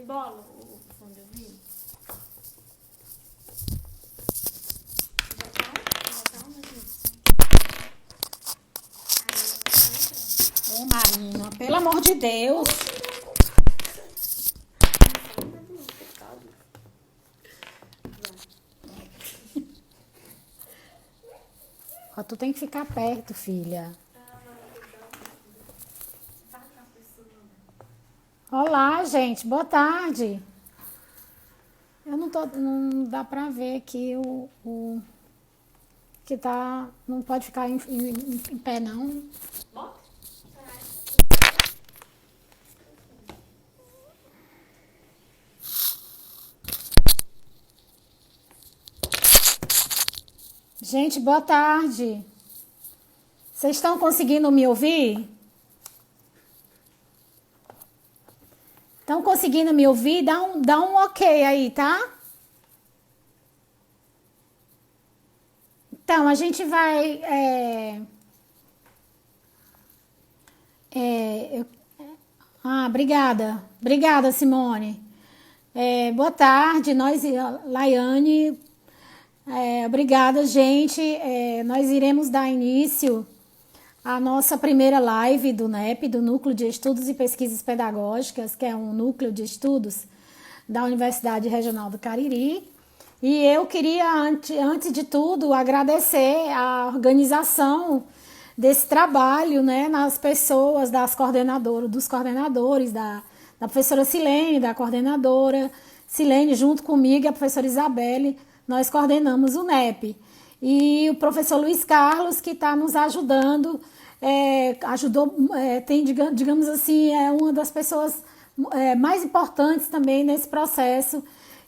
bola, o fone de ouvido. Ô, Marina, pelo amor de Deus. Ó, tu tem que ficar perto, filha. Olá, gente. Boa tarde. Eu não dá pra ver aqui o que tá. Não pode ficar em pé, não. Gente, boa tarde. Vocês estão conseguindo me ouvir? Estão conseguindo me ouvir? Dá um ok aí, tá? Então, a gente vai. Obrigada. Obrigada, Simone. Boa tarde, Laiane. Obrigada, gente. Nós iremos dar início à nossa primeira live do NEP, do Núcleo de Estudos e Pesquisas Pedagógicas, que é um núcleo de estudos da Universidade Regional do Cariri. E eu queria, antes de tudo, agradecer a organização desse trabalho, né, nas pessoas dos coordenadores, da professora Silene, da coordenadora Silene, junto comigo e a professora Isabelle, nós coordenamos o NEP. E o professor Luiz Carlos, que está nos ajudando, digamos assim, é uma das pessoas mais importantes também nesse processo,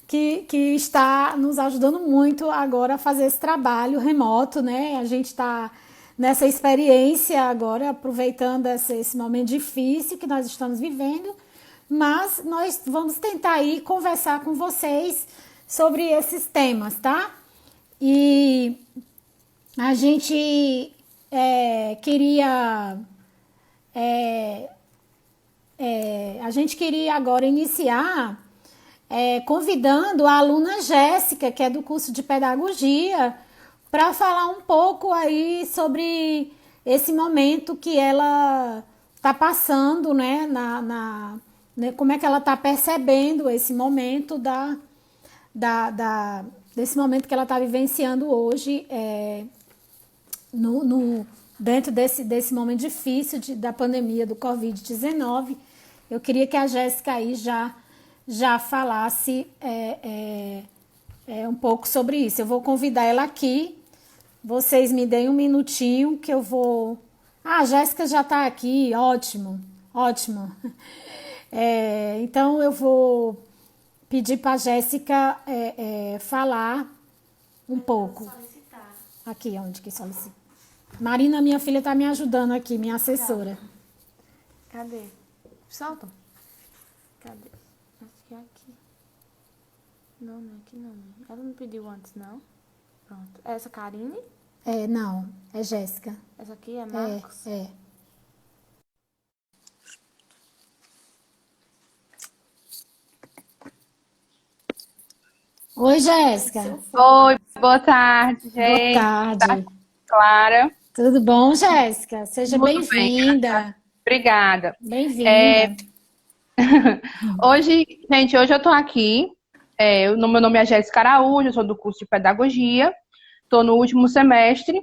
que está nos ajudando muito agora a fazer esse trabalho remoto, né? A gente está nessa experiência agora, aproveitando esse momento difícil que nós estamos vivendo, mas nós vamos tentar aí conversar com vocês sobre esses temas, tá? E a gente queria agora iniciar convidando a aluna Jéssica, que é do curso de Pedagogia, para falar um pouco aí sobre esse momento que ela está passando, né, né, como é que ela está percebendo esse momento desse momento que ela está vivenciando hoje, dentro desse momento difícil da pandemia do Covid-19. Eu queria que a Jéssica aí já falasse um pouco sobre isso. Eu vou convidar ela aqui. Vocês me deem um minutinho que eu vou... Ah, a Jéssica já está aqui. Ótimo, ótimo. Então, eu vou pedir para a Jéssica falar um pouco. Aqui, onde que solicita? Marina, minha filha, está me ajudando aqui, minha assessora. Cadê? Solta. Cadê? Acho que é aqui. Não, não é aqui não. Ela não pediu antes, não? Pronto. Essa Karine? Não, é Jéssica. Essa aqui é Marcos? Oi, Jéssica. Oi, boa tarde, gente. Boa tarde. Clara. Tudo bom, Jéssica? Seja Tudo bem-vinda. Obrigada. Bem-vinda. Hoje eu tô aqui. Meu nome é Jéssica Araújo, eu sou do curso de Pedagogia, estou no último semestre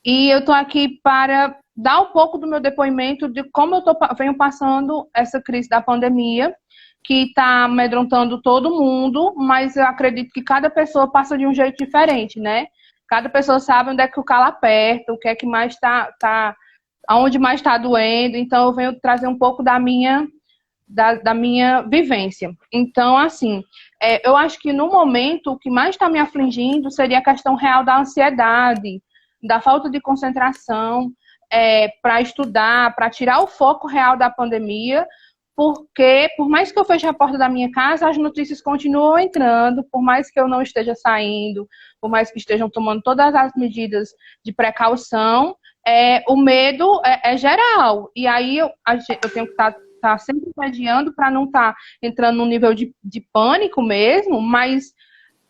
e eu tô aqui para dar um pouco do meu depoimento de como venho passando essa crise da pandemia, que está amedrontando todo mundo, mas eu acredito que cada pessoa passa de um jeito diferente, né? Cada pessoa sabe onde é que o calo aperta, o que é que mais aonde mais está doendo. Então, eu venho trazer um pouco da minha vivência. Então, assim, eu acho que no momento o que mais está me afligindo seria a questão real da ansiedade, da falta de concentração para estudar, para tirar o foco real da pandemia, porque por mais que eu feche a porta da minha casa, as notícias continuam entrando, por mais que eu não esteja saindo, por mais que estejam tomando todas as medidas de precaução, o medo é geral. E aí eu tenho que estar estar sempre mediando para não estar entrando num nível de pânico mesmo, mas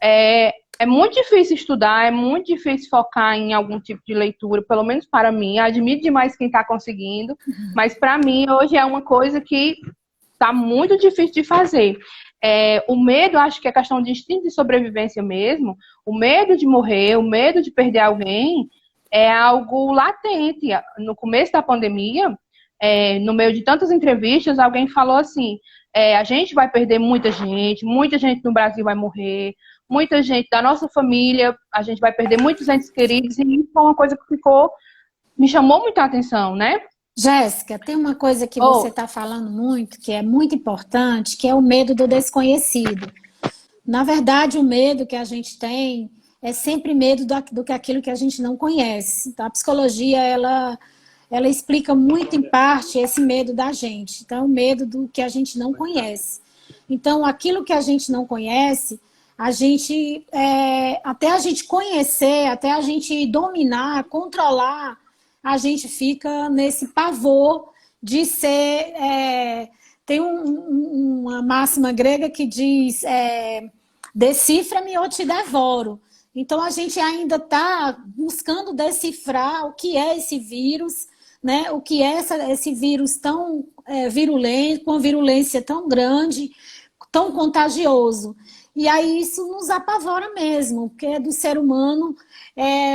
é muito difícil estudar, é muito difícil focar em algum tipo de leitura, pelo menos para mim. Admiro demais quem está conseguindo, mas para mim hoje é uma coisa que está muito difícil de fazer. O medo, acho que é questão de instinto de sobrevivência mesmo. O medo de morrer, o medo de perder alguém é algo latente. No começo da pandemia, no meio de tantas entrevistas, alguém falou assim, a gente vai perder muita gente no Brasil vai morrer, muita gente da nossa família, a gente vai perder muitos entes queridos, e isso foi uma coisa que me chamou muita atenção, né? Jéssica, tem uma coisa que você está falando muito, que é muito importante, que é o medo do desconhecido. Na verdade, o medo que a gente tem é sempre medo do que aquilo que a gente não conhece. Então, a psicologia, ela explica muito, em parte, esse medo da gente. Então, o medo do que a gente não conhece. Então, aquilo que a gente não conhece, a gente, até a gente conhecer, até a gente dominar, controlar, a gente fica nesse pavor de ser... tem uma máxima grega que diz, decifra-me ou te devoro. Então, a gente ainda está buscando decifrar o que é esse vírus, né? O que é esse vírus tão virulento, com virulência tão grande, tão contagioso. E aí isso nos apavora mesmo, porque é do ser humano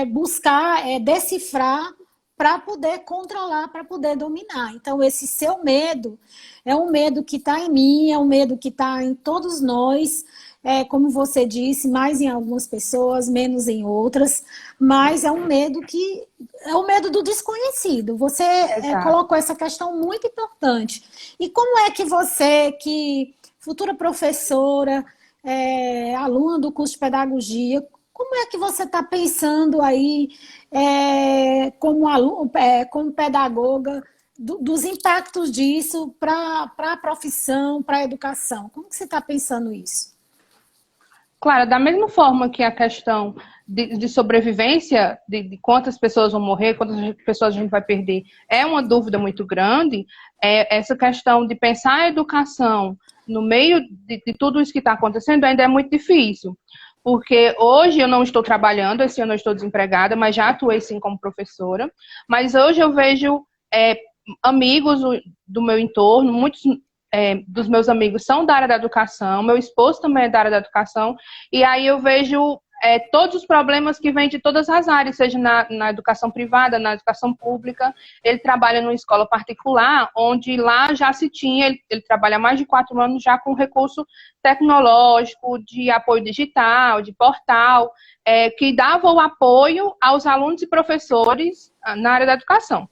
buscar, decifrar para poder controlar, para poder dominar. Então, esse seu medo é um medo que está em mim, é um medo que está em todos nós, como você disse, mais em algumas pessoas, menos em outras, mas é um medo que é o medo do desconhecido. Você colocou essa questão muito importante. E como é que você, que futura professora, aluna do curso de pedagogia, como é que você está pensando aí, como pedagoga, dos impactos disso para a profissão, para a educação? Como que você está pensando isso? Claro, da mesma forma que a questão de sobrevivência, de quantas pessoas vão morrer, quantas pessoas a gente vai perder, é uma dúvida muito grande, essa questão de pensar a educação no meio de tudo isso que está acontecendo ainda é muito difícil. Porque hoje eu não estou trabalhando, esse ano eu estou desempregada, mas já atuei sim como professora. Mas hoje eu vejo amigos do meu entorno, muitos dos meus amigos são da área da educação, meu esposo também é da área da educação, e aí eu vejo todos os problemas que vêm de todas as áreas, seja na educação privada, na educação pública. Ele trabalha numa escola particular, onde lá já se tinha, ele trabalha há mais de 4 anos já com recurso tecnológico, de apoio digital, de portal, que dava o apoio aos alunos e professores na área da educação.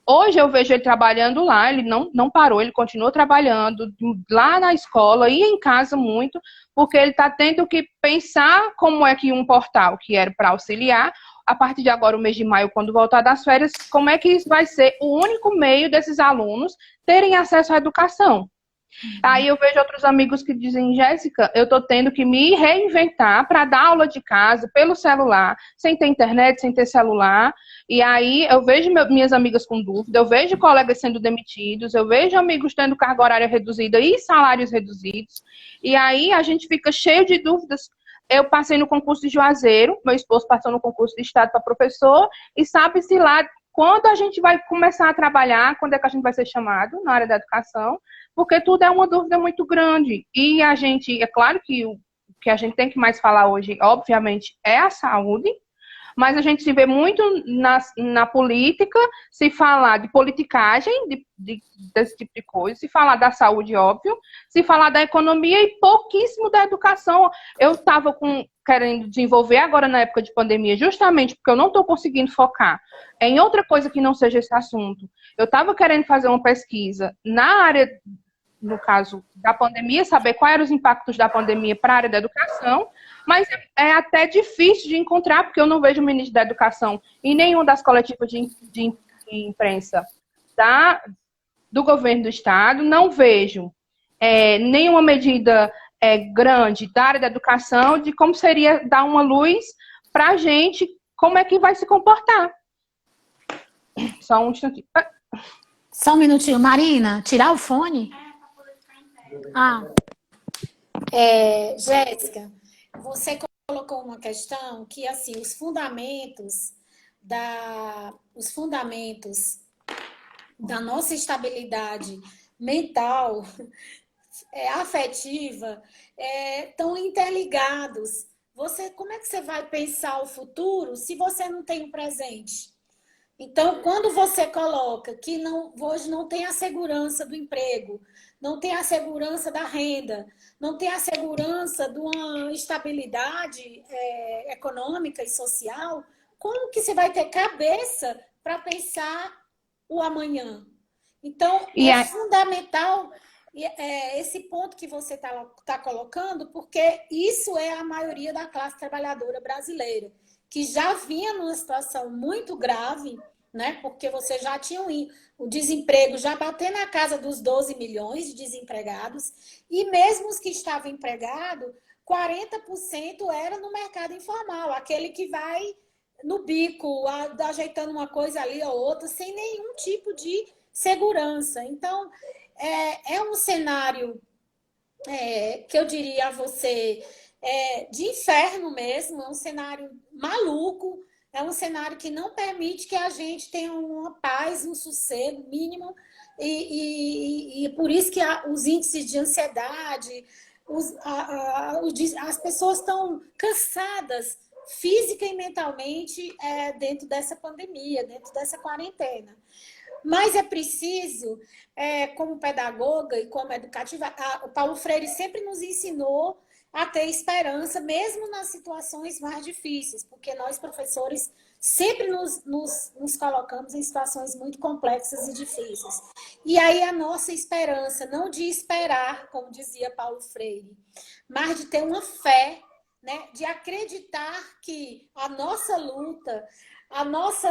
Hoje eu vejo ele trabalhando lá, ele não parou, ele continuou trabalhando lá na escola e em casa muito, porque ele está tendo que pensar como é que um portal que era para auxiliar, a partir de agora, o mês de maio, quando voltar das férias, como é que isso vai ser o único meio desses alunos terem acesso à educação. Aí eu vejo outros amigos que dizem, Jéssica, eu estou tendo que me reinventar para dar aula de casa pelo celular, sem ter internet, sem ter celular. E aí eu vejo minhas amigas com dúvida, eu vejo colegas sendo demitidos, eu vejo amigos tendo carga horária reduzida e salários reduzidos. E aí a gente fica cheio de dúvidas. Eu passei no concurso de Juazeiro, meu esposo passou no concurso de Estado para professor, e sabe-se lá quando a gente vai começar a trabalhar, quando é que a gente vai ser chamado na área da educação, porque tudo é uma dúvida muito grande. E a gente, é claro que o que a gente tem que mais falar hoje, obviamente, é a saúde, mas a gente se vê muito na política, se falar de politicagem, desse tipo de coisa, se falar da saúde, óbvio, se falar da economia e pouquíssimo da educação. Eu estava querendo desenvolver agora na época de pandemia, justamente porque eu não estou conseguindo focar em outra coisa que não seja esse assunto. Eu estava querendo fazer uma pesquisa na área, no caso da pandemia, saber quais eram os impactos da pandemia para a área da educação, mas é até difícil de encontrar, porque eu não vejo o ministro da Educação em nenhuma das coletivas de imprensa do governo do Estado, não vejo nenhuma medida grande da área da educação de como seria dar uma luz para a gente, como é que vai se comportar. Só um instantinho. Só um minutinho. Marina, tirar o fone? Ah, Jéssica, você colocou uma questão que, assim, os fundamentos da nossa estabilidade mental, afetiva, estão interligados. Como é que você vai pensar o futuro se você não tem o presente? Então, quando você coloca que hoje não tem a segurança do emprego, não tem a segurança da renda, não tem a segurança de uma estabilidade econômica e social, como que você vai ter cabeça para pensar o amanhã? Então, E é a- fundamental esse ponto que você tá colocando, porque isso é a maioria da classe trabalhadora brasileira, que já vinha numa situação muito grave, né? Porque você já tinha o desemprego já batendo na casa dos 12 milhões de desempregados, e mesmo os que estavam empregados, 40% era no mercado informal, aquele que vai no bico, ajeitando uma coisa ali ou outra, sem nenhum tipo de segurança. Então, é um cenário que eu diria a você de inferno mesmo, é um cenário maluco, é um cenário que não permite que a gente tenha uma paz, um sossego mínimo, e por isso que os índices de ansiedade, as pessoas estão cansadas física e mentalmente dentro dessa pandemia, dentro dessa quarentena. Mas é preciso, como pedagoga e como educativa, o Paulo Freire sempre nos ensinou a ter esperança, mesmo nas situações mais difíceis, porque nós, professores, sempre nos colocamos em situações muito complexas e difíceis. E aí a nossa esperança, não de esperar, como dizia Paulo Freire, mas de ter uma fé, né, de acreditar que a nossa luta, a nossa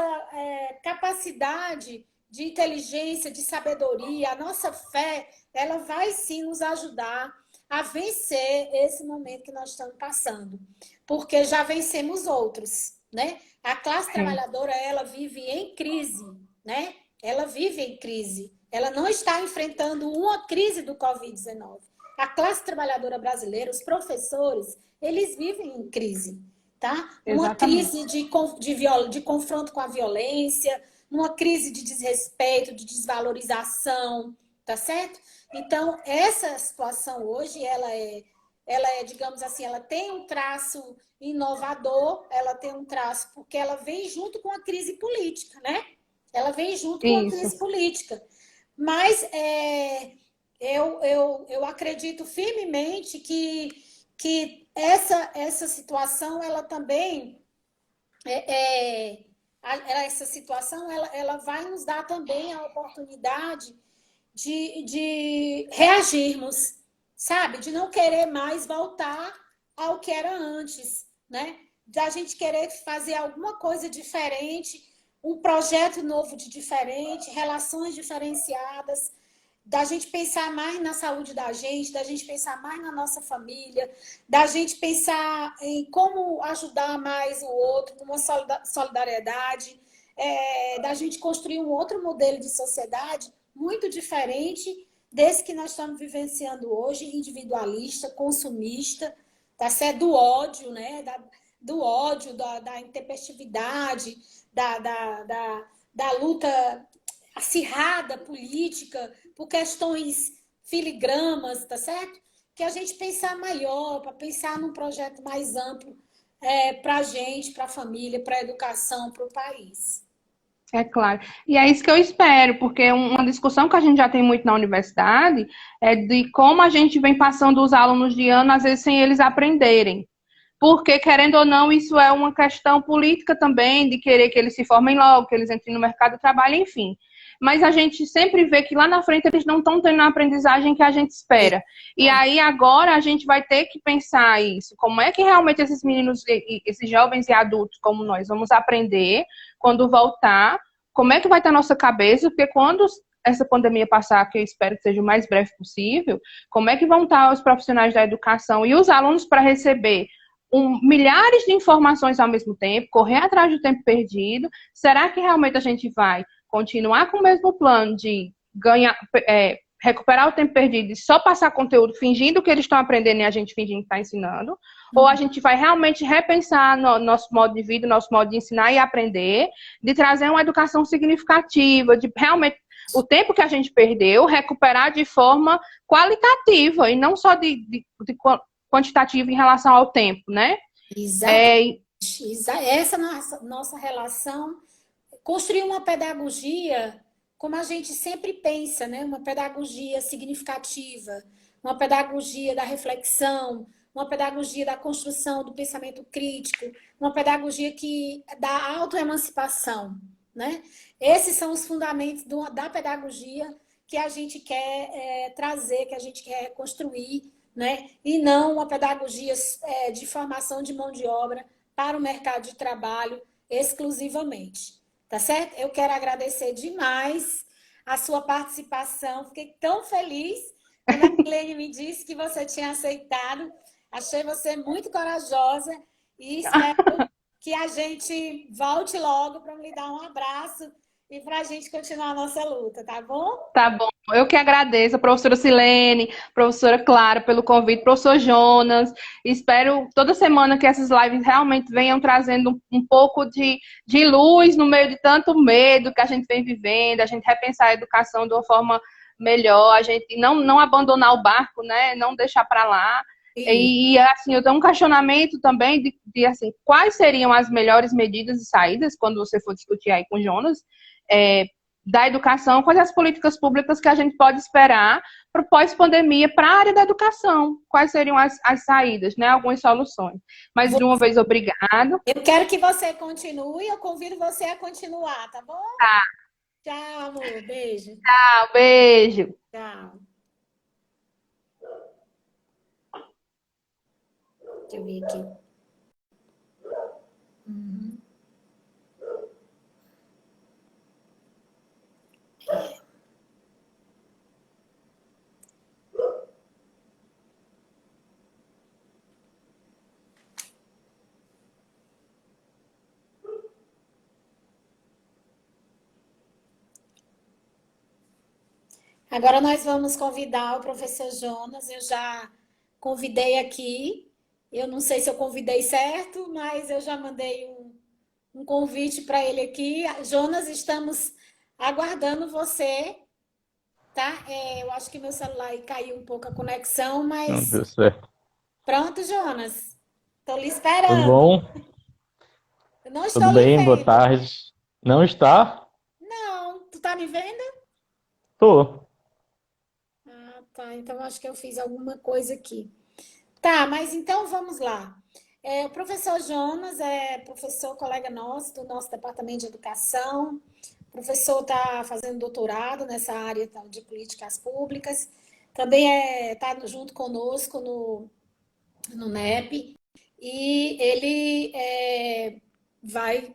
capacidade de inteligência, de sabedoria, a nossa fé, ela vai sim nos ajudar a vencer esse momento que nós estamos passando, porque já vencemos outros, né? A classe trabalhadora, ela vive em crise, né? Ela vive em crise. Ela não está enfrentando uma crise do Covid-19. A classe trabalhadora brasileira, os professores, eles vivem em crise, tá? Uma crise de confronto com a violência, uma crise de desrespeito, de desvalorização, tá certo? Então, essa situação hoje, ela é, digamos assim, ela tem um traço inovador, ela tem um traço porque ela vem junto com a crise política, né? Ela vem junto com a crise política. Mas eu acredito firmemente que essa situação, ela também essa situação ela vai nos dar também a oportunidade de reagirmos, sabe? De não querer mais voltar ao que era antes, né? Da gente querer fazer alguma coisa diferente, um projeto novo de diferente, relações diferenciadas, da gente pensar mais na saúde da gente pensar mais na nossa família, da gente pensar em como ajudar mais o outro, numa solidariedade, da gente construir um outro modelo de sociedade muito diferente desse que nós estamos vivenciando hoje, individualista, consumista, tá certo? Do ódio, né? Do ódio, da intempestividade, da luta acirrada política por questões filigramas, tá certo? Que a gente pensar maior, para pensar num projeto mais amplo para a gente, para a família, para a educação, para o país. É claro. E é isso que eu espero, porque uma discussão que a gente já tem muito na universidade é de como a gente vem passando os alunos de ano, às vezes, sem eles aprenderem. Porque, querendo ou não, isso é uma questão política também, de querer que eles se formem logo, que eles entrem no mercado de trabalho, enfim. Mas a gente sempre vê que lá na frente eles não estão tendo a aprendizagem que a gente espera. E aí agora a gente vai ter que pensar isso. Como é que realmente esses meninos, esses jovens e adultos como nós vamos aprender quando voltar? Como é que vai estar a nossa cabeça? Porque quando essa pandemia passar, que eu espero que seja o mais breve possível, como é que vão estar os profissionais da educação e os alunos para receber milhares de informações ao mesmo tempo, correr atrás do tempo perdido? Será que realmente a gente vai continuar com o mesmo plano de recuperar o tempo perdido e só passar conteúdo fingindo que eles estão aprendendo e a gente fingindo que está ensinando, ou a gente vai realmente repensar nosso modo de vida, nosso modo de ensinar e aprender, de trazer uma educação significativa, de realmente o tempo que a gente perdeu, recuperar de forma qualitativa e não só de quantitativa em relação ao tempo, né? Exatamente. Essa nossa relação, construir uma pedagogia como a gente sempre pensa, né? Uma pedagogia significativa, uma pedagogia da reflexão, uma pedagogia da construção do pensamento crítico, uma pedagogia da autoemancipação, né? Esses são os fundamentos da pedagogia que a gente quer trazer, que a gente quer construir, né? E não uma pedagogia de formação de mão de obra para o mercado de trabalho exclusivamente. Tá certo? Eu quero agradecer demais a sua participação. Fiquei tão feliz quando a Milene me disse que você tinha aceitado. Achei você muito corajosa e espero que a gente volte logo para me dar um abraço e para a gente continuar a nossa luta, tá bom? Tá bom. Eu que agradeço a professora Silene, professora Clara pelo convite, professor Jonas. Espero toda semana que essas lives realmente venham trazendo um pouco de luz no meio de tanto medo que a gente vem vivendo, a gente repensar a educação de uma forma melhor, a gente não abandonar o barco, né? Não deixar para lá. E assim, eu tenho um questionamento também de assim, quais seriam as melhores medidas e saídas quando você for discutir aí com o Jonas, da educação, quais as políticas públicas que a gente pode esperar para o pós-pandemia para a área da educação, quais seriam as saídas, né? Algumas soluções. Mas de uma vez, obrigado. Eu quero que você continue, eu convido você a continuar, tá bom? Tá. Tchau, amor. Beijo. Tchau, beijo. Tchau. Deixa eu ver aqui. Uhum. Agora nós vamos convidar o professor Jonas. Eu já convidei aqui. Eu não sei se eu convidei certo, mas eu já mandei um convite para ele aqui. Jonas, estamos aguardando você, tá? Eu acho que meu celular aí caiu um pouco a conexão, Não mas deu certo. pronto, Jonas. Estou lhe Tudo esperando. bom? Eu não estou Tudo lhe bem? Boa vendo. tarde. Não está? Não, tu tá me vendo? Tô. Ah, tá. Então acho que eu fiz alguma coisa aqui. Tá, mas então vamos lá. O professor Jonas é professor, colega nosso, do nosso departamento de educação. O professor está fazendo doutorado nessa área de políticas públicas. Também está junto conosco no NEP. E ele vai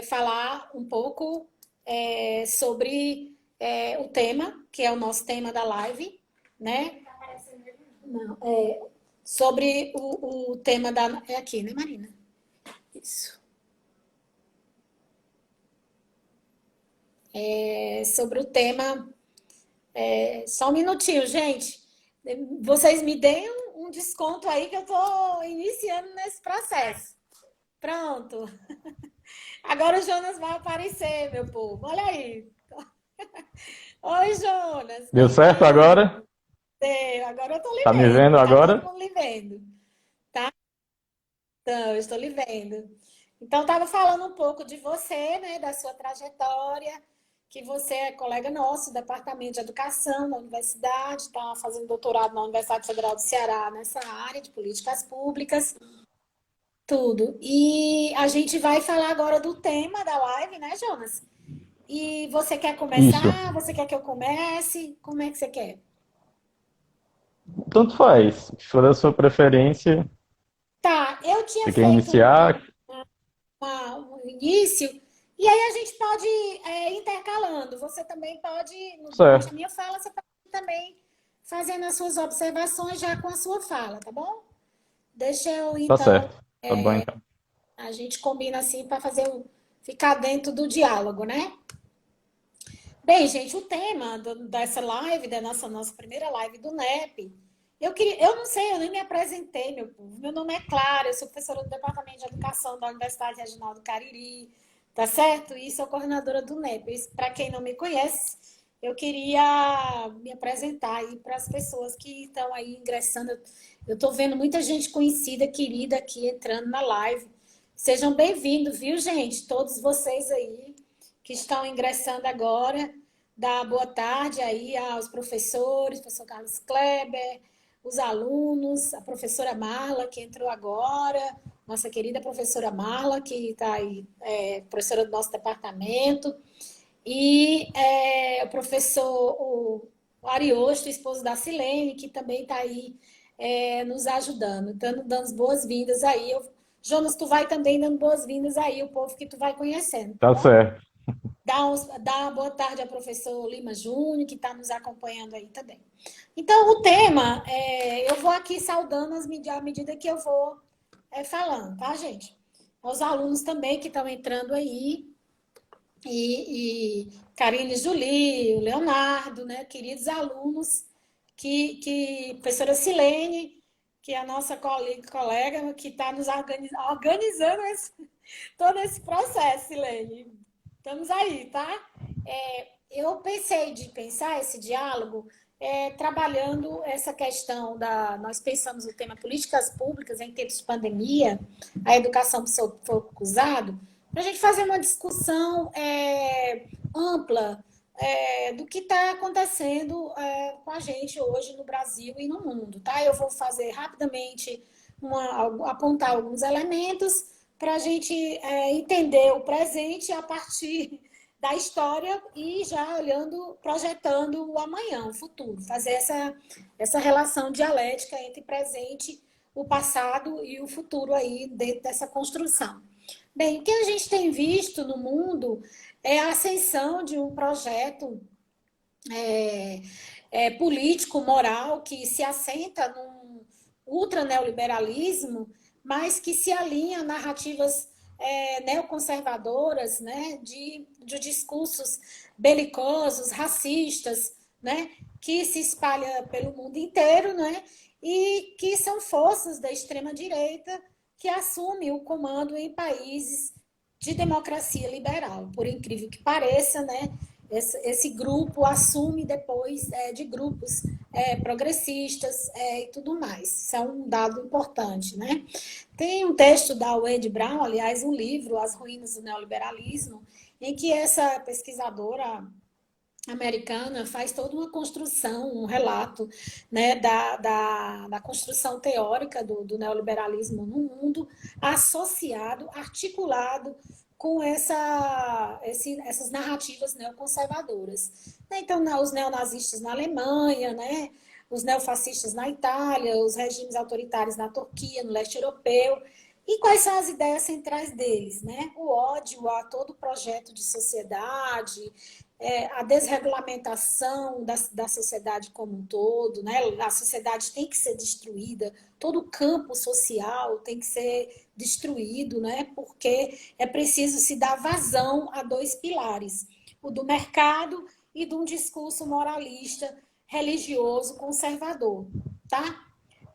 falar um pouco sobre o tema, que é o nosso tema da live, né? Não, sobre o tema da... É aqui, né, Marina? Isso. Sobre o tema... só um minutinho, gente. Vocês me deem um desconto aí que eu estou iniciando nesse processo. Pronto. Agora o Jonas vai aparecer, meu povo. Olha aí. Oi, Jonas. Deu certo agora? Agora eu estou lhe Tá me vendo. vendo Tá agora? todo mundo lhe vendo. Tá? Então, eu estou lhe vendo. Então, estava falando um pouco de você, né, da sua trajetória, que você é colega nosso do Departamento de Educação da Universidade, está fazendo doutorado na Universidade Federal do Ceará nessa área de políticas públicas, tudo. E a gente vai falar agora do tema da live, né, Jonas? E você quer Isso. começar? Você quer que eu comece? Como é que você quer? Tanto faz. Se for da sua preferência, Tá, eu tinha você quer feito iniciar? um início, e aí a gente pode ir intercalando. Você também pode, durante a Certo. minha fala, você pode também fazendo as suas observações já com a sua fala, tá bom? Deixa eu, Tá então, certo. Tá bom, então. a gente combina assim para ficar dentro do diálogo, né? Bem, gente, o tema dessa live, da nossa primeira live do NEP, eu não sei, eu nem me apresentei, meu povo. Meu nome é Clara, eu sou professora do Departamento de Educação da Universidade Regional do Cariri, tá certo? E sou coordenadora do NEP. Para quem não me conhece, eu queria me apresentar aí para as pessoas que estão aí ingressando. Eu estou vendo muita gente conhecida, querida aqui entrando na live. Sejam bem-vindos, viu, gente? Todos vocês aí que estão ingressando agora. Dar boa tarde aí aos professores, professor Carlos Kleber, os alunos, a professora Marla, que entrou agora, nossa querida professora Marla, que está aí, professora do nosso departamento, e o professor o Ariosto, esposo da Silene, que também está aí nos ajudando, dando as boas-vindas aí. Jonas, tu vai também dando boas-vindas aí, o povo que tu vai conhecendo, tá Tá bom? certo. Dá uma boa tarde ao professor Lima Júnior, que está nos acompanhando aí também. Então, o tema, eu vou aqui saudando à medida que eu vou falando, tá, gente? Aos alunos também que estão entrando aí, e Karine Julie, o Leonardo, né? Queridos alunos, professora Silene, que é a nossa colega que está nos organizando todo esse processo, Silene. Estamos aí, tá? Eu pensei de pensar esse diálogo trabalhando essa questão Nós pensamos o tema políticas públicas em tempos de pandemia, a educação do seu foco usado, para a gente fazer uma discussão ampla do que está acontecendo com a gente hoje no Brasil e no mundo, tá? Eu vou fazer rapidamente apontar alguns elementos para a gente entender o presente a partir da história e já olhando, projetando o amanhã, o futuro, fazer essa relação dialética entre presente, o passado e o futuro aí dentro dessa construção. Bem, o que a gente tem visto no mundo é a ascensão de um projeto político, moral, que se assenta num ultraneoliberalismo, mas que se alinha a narrativas neoconservadoras, né, de discursos belicosos, racistas, né, que se espalha pelo mundo inteiro, né, e que são forças da extrema-direita que assumem o comando em países de democracia liberal. Por incrível que pareça, né, esse grupo assume depois de grupos progressistas e tudo mais. Isso é um dado importante, né? Tem um texto da Wade Brown, aliás, um livro, As Ruínas do Neoliberalismo, em que essa pesquisadora americana faz toda uma construção, um relato, né, da construção teórica do neoliberalismo no mundo, associado, articulado com essas narrativas neoconservadoras. Então, os neonazistas na Alemanha, né, os neofascistas na Itália, os regimes autoritários na Turquia, no leste europeu. E quais são as ideias centrais deles? Né? O ódio a todo projeto de sociedade, a desregulamentação da sociedade como um todo, né? A sociedade tem que ser destruída, todo o campo social tem que ser destruído, né? Porque é preciso se dar vazão a dois pilares, o do mercado e de um discurso moralista, religioso, conservador, tá?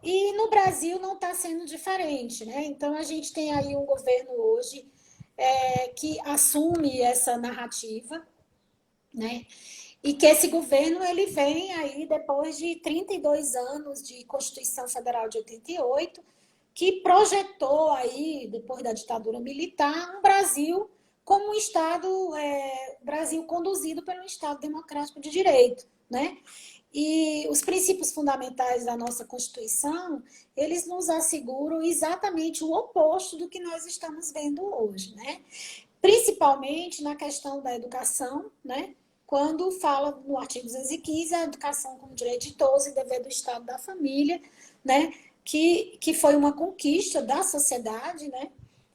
E no Brasil não está sendo diferente, né? Então a gente tem aí um governo hoje que assume essa narrativa, né? E que esse governo ele vem aí depois de 32 anos de Constituição Federal de 88, que projetou aí, depois da ditadura militar, um Brasil como um Estado, Brasil conduzido pelo Estado Democrático de Direito, né? E os princípios fundamentais da nossa Constituição, eles nos asseguram exatamente o oposto do que nós estamos vendo hoje, né? Principalmente na questão da educação, né? Quando fala no artigo 215, a educação como direito de todos e dever do Estado da família, né? Que foi uma conquista da sociedade, né?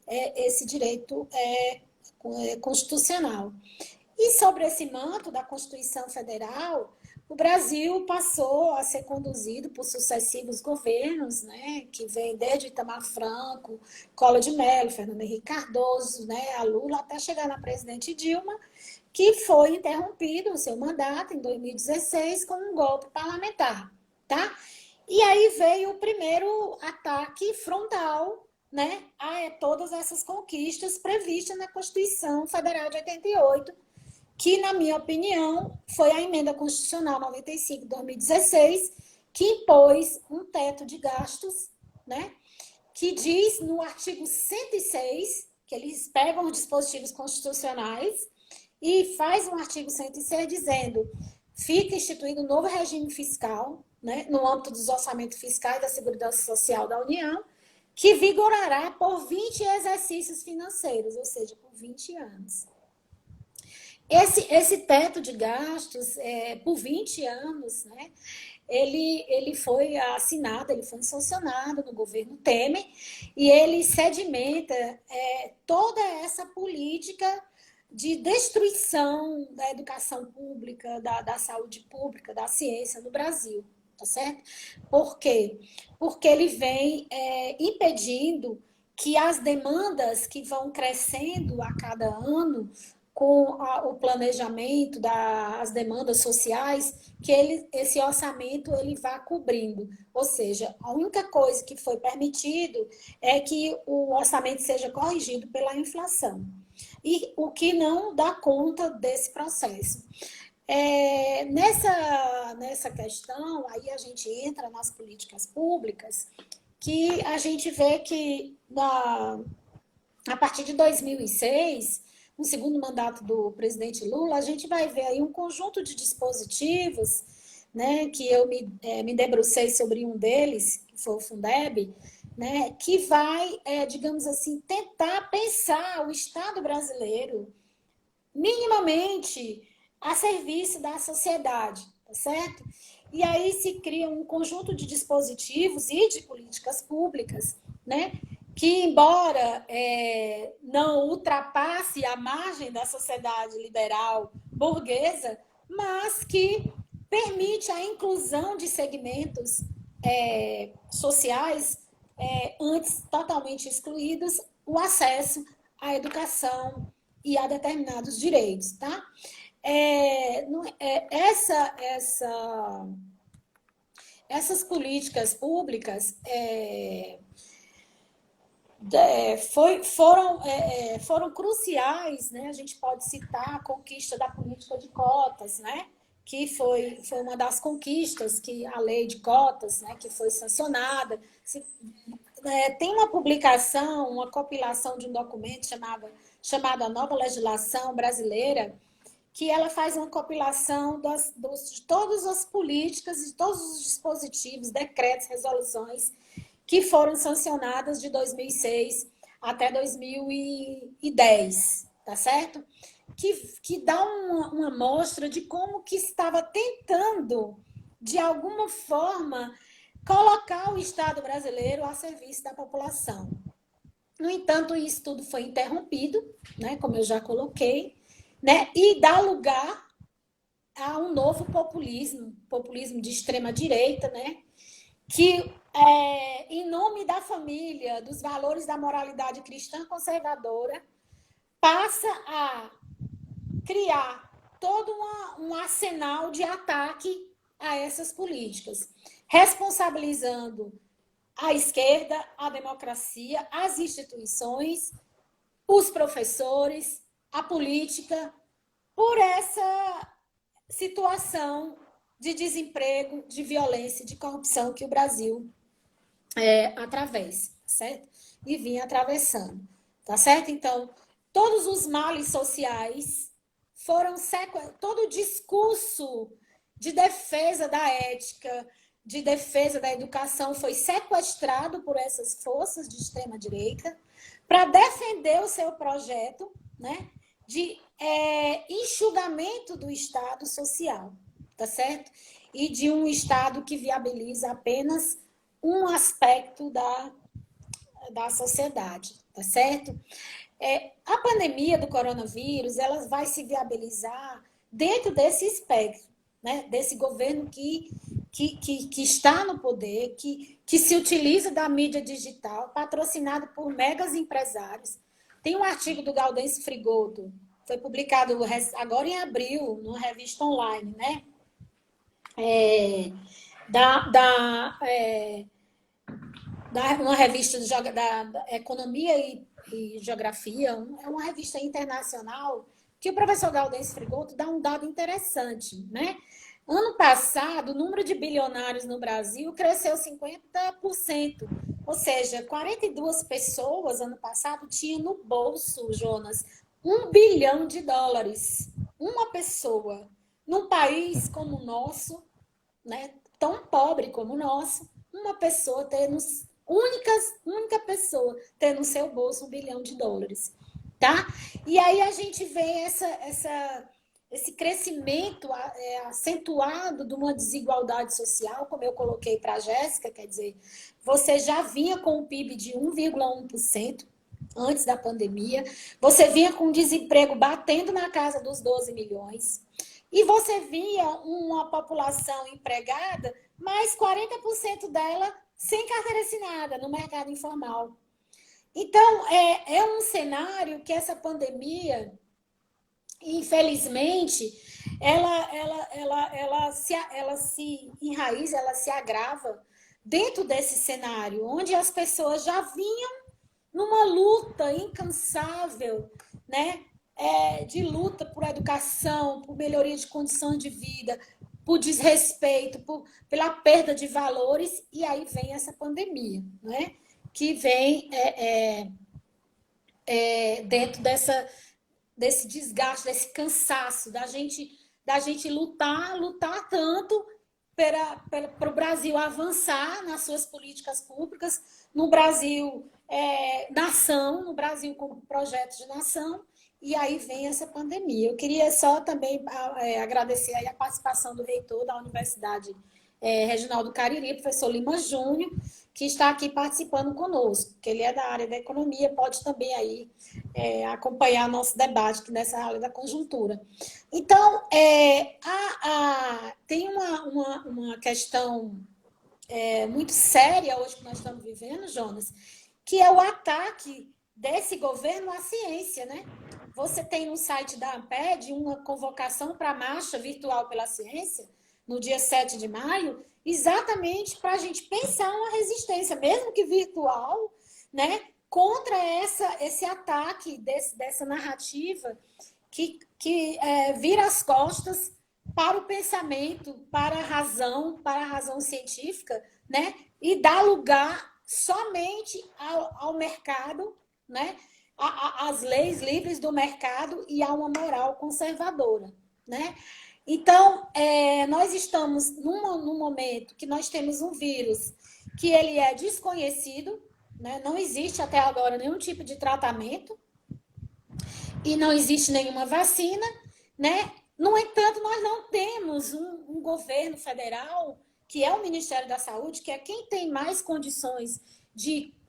Esse direito constitucional. E sobre esse manto da Constituição Federal, o Brasil passou a ser conduzido por sucessivos governos, né, que vem desde Itamar Franco, Collor de Mello, Fernando Henrique Cardoso, né, a Lula, até chegar na presidente Dilma, que foi interrompido o seu mandato em 2016 com um golpe parlamentar, tá? E aí veio o primeiro ataque frontal, né, a todas essas conquistas previstas na Constituição Federal de 88, que, na minha opinião, foi a Emenda Constitucional 95 de 2016, que impôs um teto de gastos, né, que diz no artigo 106, que eles pegam os dispositivos constitucionais e faz um artigo 106 dizendo: fica instituído um novo regime fiscal, né, no âmbito dos orçamentos fiscais da Seguridade Social da União, que vigorará por 20 exercícios financeiros, ou seja, por 20 anos. Esse teto de gastos, por 20 anos, né, ele foi assinado, ele foi sancionado no governo Temer, e ele sedimenta toda essa política de destruição da educação pública, da saúde pública, da ciência no Brasil, tá certo? Por quê? Porque ele vem impedindo que as demandas que vão crescendo a cada ano com o planejamento das demandas sociais, que esse orçamento ele vá cobrindo. Ou seja, a única coisa que foi permitido é que o orçamento seja corrigido pela inflação. E o que não dá conta desse processo. Nessa questão, aí a gente entra nas políticas públicas, que a gente vê que a partir de 2006, no segundo mandato do presidente Lula, a gente vai ver aí um conjunto de dispositivos, né, que eu me debrucei sobre um deles, que foi o Fundeb, né, que vai, digamos assim, tentar pensar o Estado brasileiro minimamente a serviço da sociedade, tá certo? E aí se cria um conjunto de dispositivos e de políticas públicas, né, que, embora não ultrapasse a margem da sociedade liberal burguesa, mas que permite a inclusão de segmentos sociais antes totalmente excluídos, o acesso à educação e a determinados direitos, tá? Essas políticas públicas foram cruciais, né? A gente pode citar a conquista da política de cotas, né? Que foi uma das conquistas, que a lei de cotas, né, que foi sancionada. Tem uma publicação, uma compilação de um documento chamado A Nova Legislação Brasileira, que ela faz uma compilação de todas as políticas, de todos os dispositivos, decretos, resoluções que foram sancionadas de 2006 até 2010, tá certo? Que dá uma amostra de como que estava tentando, de alguma forma, colocar o Estado brasileiro a serviço da população. No entanto, isso tudo foi interrompido, né, como eu já coloquei, né, e dá lugar a um novo populismo de extrema-direita, né, que, em nome da família, dos valores da moralidade cristã conservadora, passa a criar todo um arsenal de ataque a essas políticas, responsabilizando a esquerda, a democracia, as instituições, os professores, a política, por essa situação de desemprego, de violência, de corrupção que o Brasil atravessa, certo? E vinha atravessando, tá certo? Então, todos os males sociais foram todo o discurso de defesa da ética, de defesa da educação foi sequestrado por essas forças de extrema-direita para defender o seu projeto, né, de enxugamento do Estado social, tá certo? E de um Estado que viabiliza apenas um aspecto da sociedade, tá certo? A pandemia do coronavírus, ela vai se viabilizar dentro desse espectro, né, desse governo que está no poder, que se utiliza da mídia digital, patrocinado por megas empresários. Tem um artigo do Gaudêncio Frigoto foi publicado agora em abril, numa revista online, né? Uma revista da Economia e Geografia, é uma revista internacional, que o professor Gaudêncio Frigoto dá um dado interessante, né? Ano passado, o número de bilionários no Brasil cresceu 50%, ou seja, 42 pessoas ano passado tinham no bolso, Jonas, US$ 1 bilhão. Uma pessoa. Num país como o nosso, né, tão pobre como o nosso, uma pessoa tendo, única pessoa ter no seu bolso US$ 1 bilhão, tá? E aí a gente vê esse crescimento acentuado de uma desigualdade social, como eu coloquei para a Jéssica, quer dizer, você já vinha com um PIB de 1,1% antes da pandemia, você vinha com desemprego batendo na casa dos 12 milhões, e você via uma população empregada, mas 40% dela sem carteira assinada no mercado informal. Então, é um cenário que essa pandemia, infelizmente, ela se enraiza, ela se agrava dentro desse cenário, onde as pessoas já vinham numa luta incansável, né? De luta por educação, por melhoria de condições de vida, por desrespeito, pela perda de valores, e aí vem essa pandemia, né? Que vem dentro desse desgaste, desse cansaço, da gente lutar tanto para o Brasil avançar nas suas políticas públicas, no Brasil nação, no Brasil como projeto de nação, e aí vem essa pandemia. Eu queria só também agradecer aí a participação do reitor da Universidade Regional do Cariri, professor Lima Júnior, que está aqui participando conosco, que ele é da área da economia, pode também aí acompanhar nosso debate aqui nessa área da conjuntura. Então, tem uma questão muito séria hoje que nós estamos vivendo, Jonas, que é o ataque desse governo à ciência, né? Você tem no site da ANPED uma convocação para a Marcha Virtual pela Ciência, no dia 7 de maio, exatamente para a gente pensar uma resistência, mesmo que virtual, né, contra esse ataque dessa narrativa que vira as costas para o pensamento, para a razão científica, né, e dá lugar somente ao mercado, né, às leis livres do mercado e a uma moral conservadora, né? Então, nós estamos num momento que nós temos um vírus que ele é desconhecido, né? Não existe até agora nenhum tipo de tratamento e não existe nenhuma vacina, né? No entanto, nós não temos um governo federal, que é o Ministério da Saúde, que é quem tem mais condições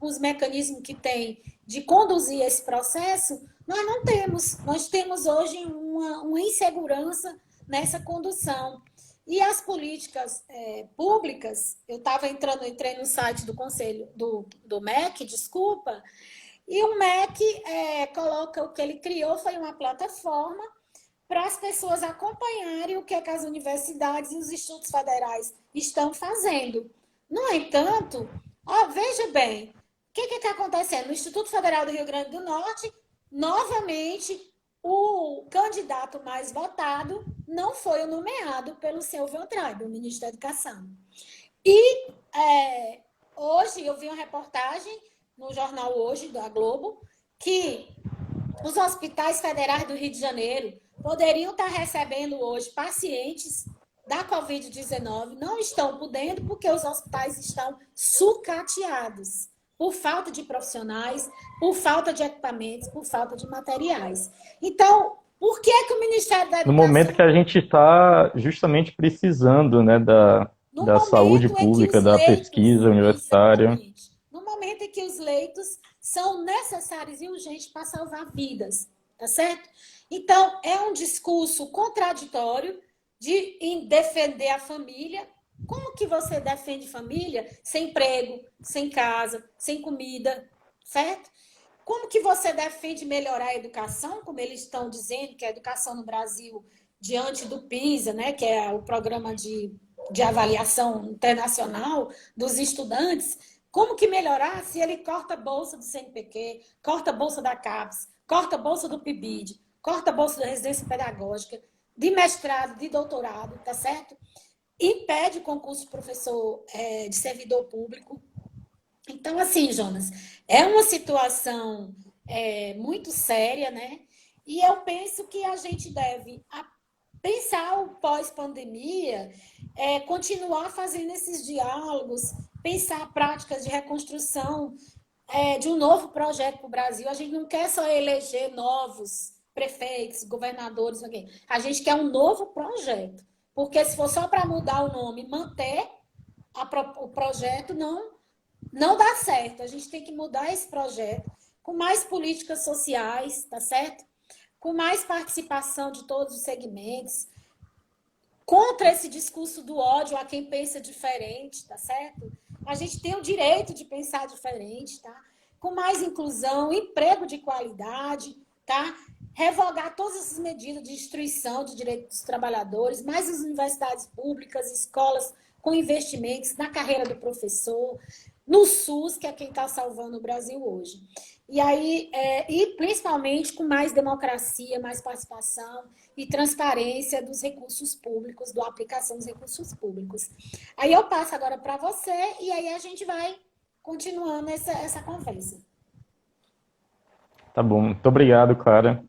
os mecanismos que tem de conduzir esse processo, nós não temos. Nós temos hoje uma insegurança nessa condução. E as políticas públicas, entrei no site do Conselho, do MEC, desculpa, e o MEC coloca, o que ele criou foi uma plataforma para as pessoas acompanharem o que as universidades e os institutos federais estão fazendo. No entanto, veja bem, o que está acontecendo? No Instituto Federal do Rio Grande do Norte, novamente, o candidato mais votado não foi o nomeado pelo seu Veltrai, do ministro da Educação. E hoje eu vi uma reportagem no jornal Hoje, da Globo, que os hospitais federais do Rio de Janeiro poderiam estar recebendo hoje pacientes da Covid-19, não estão podendo porque os hospitais estão sucateados por falta de profissionais, por falta de equipamentos, por falta de materiais. Então, por que o Ministério da Educação... No momento que a gente está justamente precisando, né, da saúde pública, da pesquisa universitária. Exatamente. No momento em que os leitos são necessários e urgentes para salvar vidas, tá certo? Então, é um discurso contraditório em defender a família. Como que você defende família sem emprego, sem casa, sem comida, certo? como que você defende melhorar a educação, como eles estão dizendo que a educação no Brasil, diante do PISA, né, que é o programa de avaliação internacional dos estudantes, como que melhorar se ele corta a bolsa do CNPq, corta a bolsa da CAPES, corta a bolsa do PIBID, corta a bolsa da residência pedagógica, de mestrado, de doutorado, tá certo? Impede o concurso de professor, de servidor público. Então, assim, Jonas, é uma situação muito séria, né? E eu penso que a gente deve pensar o pós-pandemia, continuar fazendo esses diálogos, pensar práticas de reconstrução de um novo projeto para o Brasil. A gente não quer só eleger novos prefeitos, governadores, alguém. A gente quer um novo projeto. Porque se for só para mudar o nome, manter o projeto, não dá certo. A gente tem que mudar esse projeto com mais políticas sociais, tá certo? Com mais participação de todos os segmentos, contra esse discurso do ódio a quem pensa diferente, tá certo? A gente tem o direito de pensar diferente, tá? Com mais inclusão, emprego de qualidade, tá? Revogar todas essas medidas de destruição de direitos dos trabalhadores, mais as universidades públicas, escolas com investimentos na carreira do professor, no SUS, que é quem está salvando o Brasil hoje. E aí, e principalmente com mais democracia, mais participação e transparência dos recursos públicos, da aplicação dos recursos públicos. Aí eu passo agora para você e aí a gente vai continuando essa conversa. Tá bom, muito obrigado, Clara.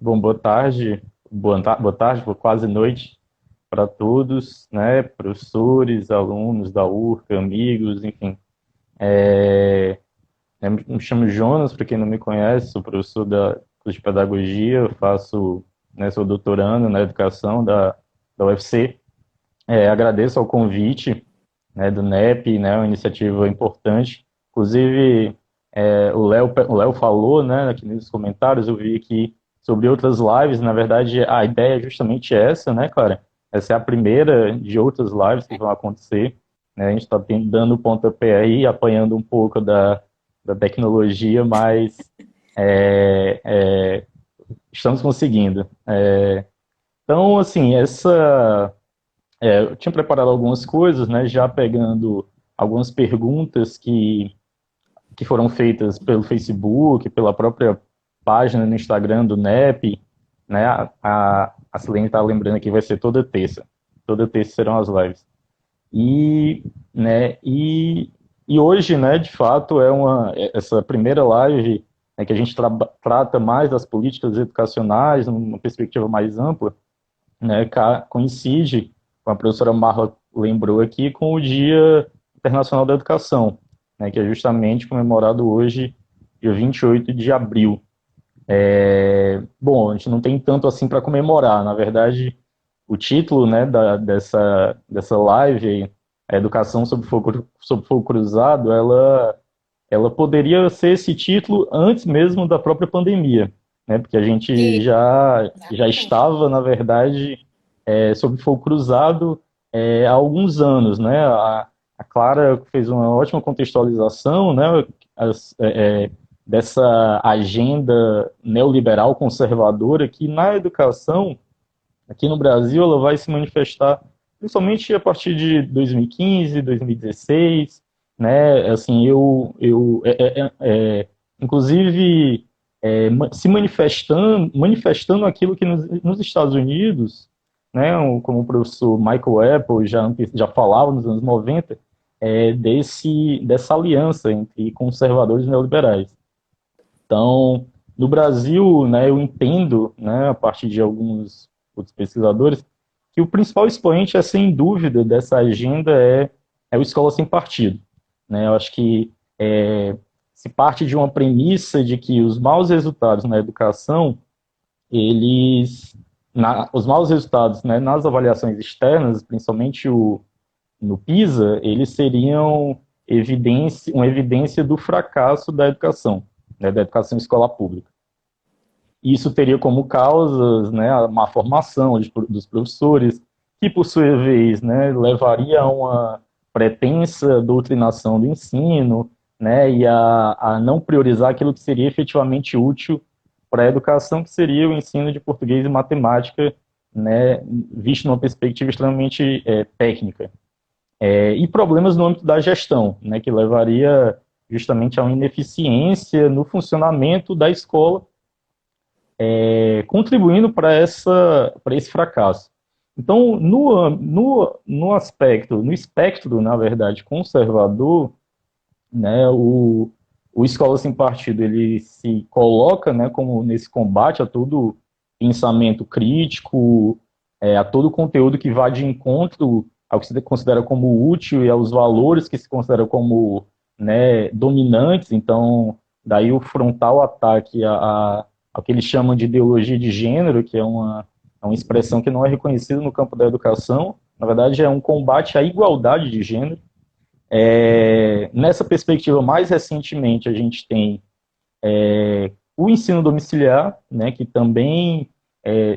Bom, boa tarde, quase noite para todos, né, professores, alunos da URCA, amigos, enfim. Eu me chamo Jonas, para quem não me conhece, sou professor da curso de pedagogia, sou doutorando na educação da UFC. Agradeço ao convite, né, do NEP, né, uma iniciativa importante. Inclusive, o Léo falou, né, aqui nos comentários, eu vi aqui sobre outras lives. Na verdade, a ideia é justamente essa, né, Clara? Essa é a primeira de outras lives que vão acontecer, né? A gente está dando pontapé aí, apanhando um pouco da tecnologia, mas estamos conseguindo. Então, assim, eu tinha preparado algumas coisas, né, já pegando algumas perguntas que foram feitas pelo Facebook, pela própria página no Instagram do NEP, né? A Silene está lembrando aqui, vai ser toda terça serão as lives. E hoje, né, de fato, essa primeira live, né, que a gente trata mais das políticas educacionais, numa perspectiva mais ampla, né, coincide, como a professora Marla lembrou aqui, com o Dia Internacional da Educação, né, que é justamente comemorado hoje, dia 28 de abril. Bom, a gente não tem tanto assim para comemorar. Na verdade, o título, né, dessa live, a Educação sob Fogo Cruzado, ela poderia ser esse título antes mesmo da própria pandemia, né, porque a gente já estava, na verdade, sob fogo cruzado há alguns anos, né? A Clara fez uma ótima contextualização, né, dessa agenda neoliberal conservadora que na educação, aqui no Brasil, ela vai se manifestar principalmente a partir de 2015, 2016, né? Assim, inclusive, se manifestando aquilo que nos Estados Unidos, né, como o professor Michael Apple já falava nos anos 90, dessa aliança entre conservadores e neoliberais. Então, no Brasil, né, eu entendo, né, a partir de alguns outros pesquisadores, que o principal expoente, sem dúvida, dessa agenda é o Escola Sem Partido. Né? Eu acho que se parte de uma premissa de que os maus resultados na educação, os maus resultados, né, nas avaliações externas, principalmente no PISA, eles seriam uma evidência do fracasso da educação, né, da educação escolar pública. Isso teria como causas, né, a má formação dos professores, que, por sua vez, né, levaria a uma pretensa doutrinação do ensino, né, e a não priorizar aquilo que seria efetivamente útil para a educação, que seria o ensino de português e matemática, né, visto numa perspectiva extremamente técnica. E problemas no âmbito da gestão, né, que levaria justamente a uma ineficiência no funcionamento da escola, contribuindo para esse fracasso. Então, no espectro, na verdade, conservador, né, o Escola Sem Partido ele se coloca, né, como nesse combate a todo pensamento crítico, a todo conteúdo que vá de encontro ao que se considera como útil e aos valores que se consideram como, né, dominantes. Então, daí o frontal ataque ao que eles chamam de ideologia de gênero, que é uma expressão que não é reconhecida no campo da educação. Na verdade, é um combate à igualdade de gênero. Nessa perspectiva, mais recentemente, a gente tem o ensino domiciliar, né, que também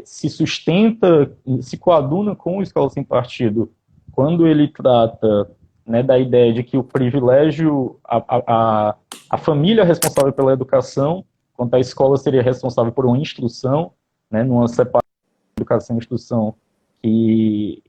se sustenta, se coaduna com o Escola Sem Partido, quando ele trata, né, da ideia de que o privilégio, a família é responsável pela educação, enquanto a escola seria responsável por uma instrução, né, numa separação de educação e instrução que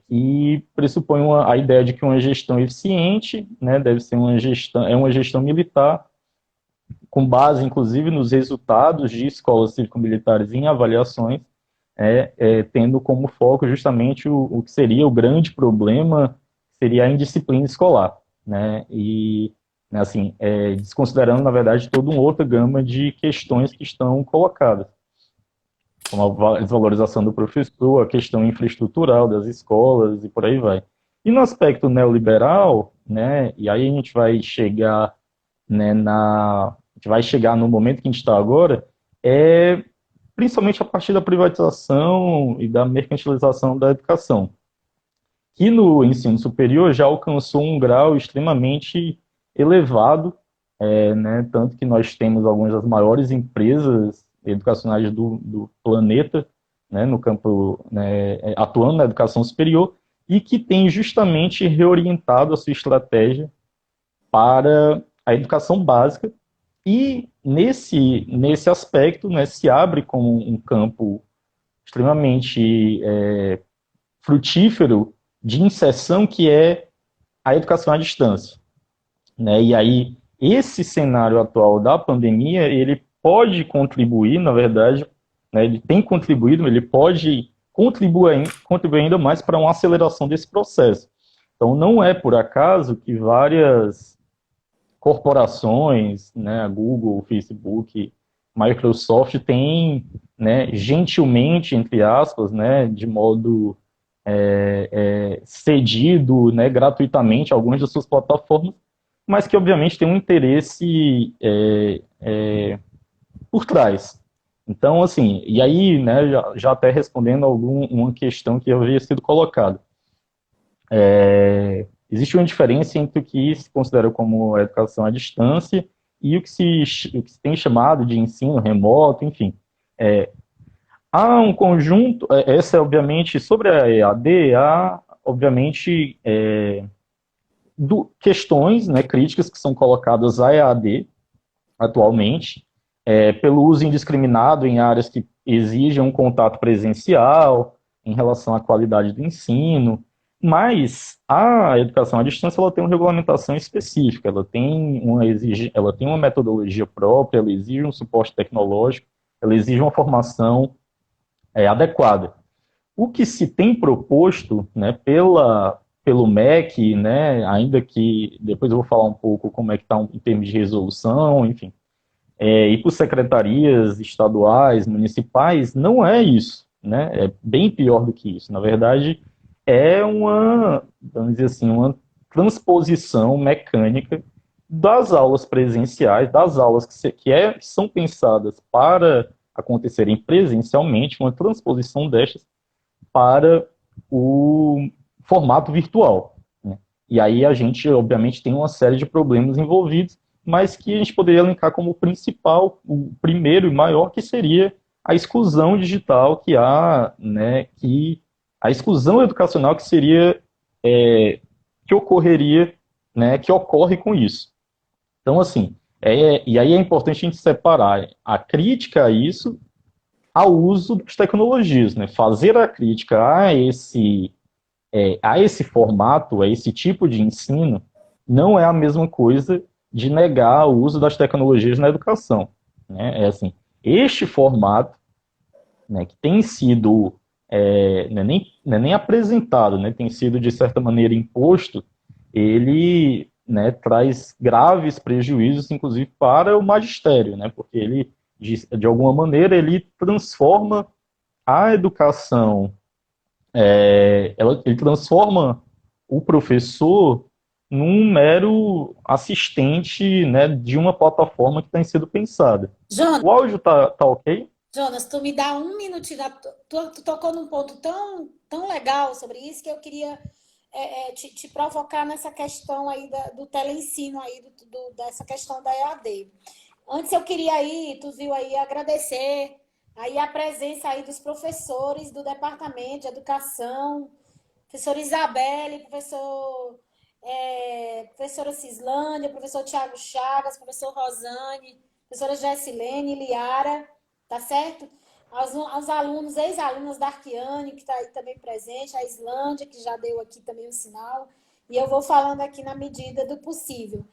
que pressupõe a ideia de que uma gestão eficiente, né, deve ser uma gestão militar, com base, inclusive, nos resultados de escolas cívico-militares em avaliações, tendo como foco justamente o que seria o grande problema, seria a indisciplina escolar, né, e, assim, desconsiderando, na verdade, toda uma outra gama de questões que estão colocadas, como a desvalorização do professor, a questão infraestrutural das escolas e por aí vai. E no aspecto neoliberal, né, e aí a gente vai chegar, né, a gente vai chegar no momento que a gente está agora, principalmente a partir da privatização e da mercantilização da educação, que no ensino superior já alcançou um grau extremamente elevado, né, tanto que nós temos algumas das maiores empresas educacionais do planeta, né, no campo, né, atuando na educação superior, e que tem justamente reorientado a sua estratégia para a educação básica, e nesse aspecto, né, se abre como um campo extremamente frutífero de inserção, que é a educação à distância, né? E aí, esse cenário atual da pandemia, ele pode contribuir, na verdade, né, ele tem contribuído, ele pode contribuir ainda mais para uma aceleração desse processo. Então, não é por acaso que várias corporações, né, a Google, Facebook, Microsoft, têm, né, gentilmente, entre aspas, né, de modo cedido, né, gratuitamente algumas das suas plataformas, mas que obviamente tem um interesse por trás. Então, assim, e aí, né, já até respondendo uma questão que havia sido colocada. Existe uma diferença entre o que se considera como educação à distância e o que se tem chamado de ensino remoto, enfim. Há um conjunto, essa é obviamente, sobre a EAD, há obviamente questões, né, críticas que são colocadas à EAD atualmente, pelo uso indiscriminado em áreas que exigem um contato presencial, em relação à qualidade do ensino, mas a educação à distância ela tem uma regulamentação específica, ela tem uma metodologia própria, ela exige um suporte tecnológico, ela exige uma formação adequada. O que se tem proposto, né, pelo MEC, né, ainda que depois eu vou falar um pouco como é que está em termos de resolução, enfim, e por secretarias estaduais, municipais, não é isso, né, é bem pior do que isso. Na verdade, vamos dizer assim, uma transposição mecânica das aulas presenciais, das aulas que são pensadas para acontecerem presencialmente, uma transposição destas para o formato virtual, né? E aí a gente, obviamente, tem uma série de problemas envolvidos, mas que a gente poderia elencar como principal, o primeiro e maior, que seria a exclusão digital que há, né, que a exclusão educacional que seria, que ocorreria, né, que ocorre com isso. Então, assim, e aí é importante a gente separar a crítica a isso ao uso das tecnologias, né? Fazer a crítica a esse formato, a esse tipo de ensino, não é a mesma coisa de negar o uso das tecnologias na educação, né? É assim, este formato, né, que tem sido, não é nem apresentado, né, tem sido, de certa maneira, imposto, ele, né, traz graves prejuízos, inclusive, para o magistério, né, porque ele, de alguma maneira, ele transforma a educação, ele transforma o professor num mero assistente, né, de uma plataforma que tem sido pensada. Jonas, O áudio tá ok? Jonas, tu me dá um minutinho. Tu tocou num ponto tão legal sobre isso que eu queria te provocar nessa questão aí do teleensino, aí, dessa questão da EAD. Antes eu queria aí, tu viu aí, agradecer aí a presença aí dos professores do Departamento de Educação, professora Isabelle, professora Cislândia, professor Tiago Chagas, professor Rosane, professora Gessilene, Liara, tá certo? Aos alunos, ex-alunas da Arquiane, que está aí também presente, a Islândia, que já deu aqui também um sinal, e eu vou falando aqui na medida do possível.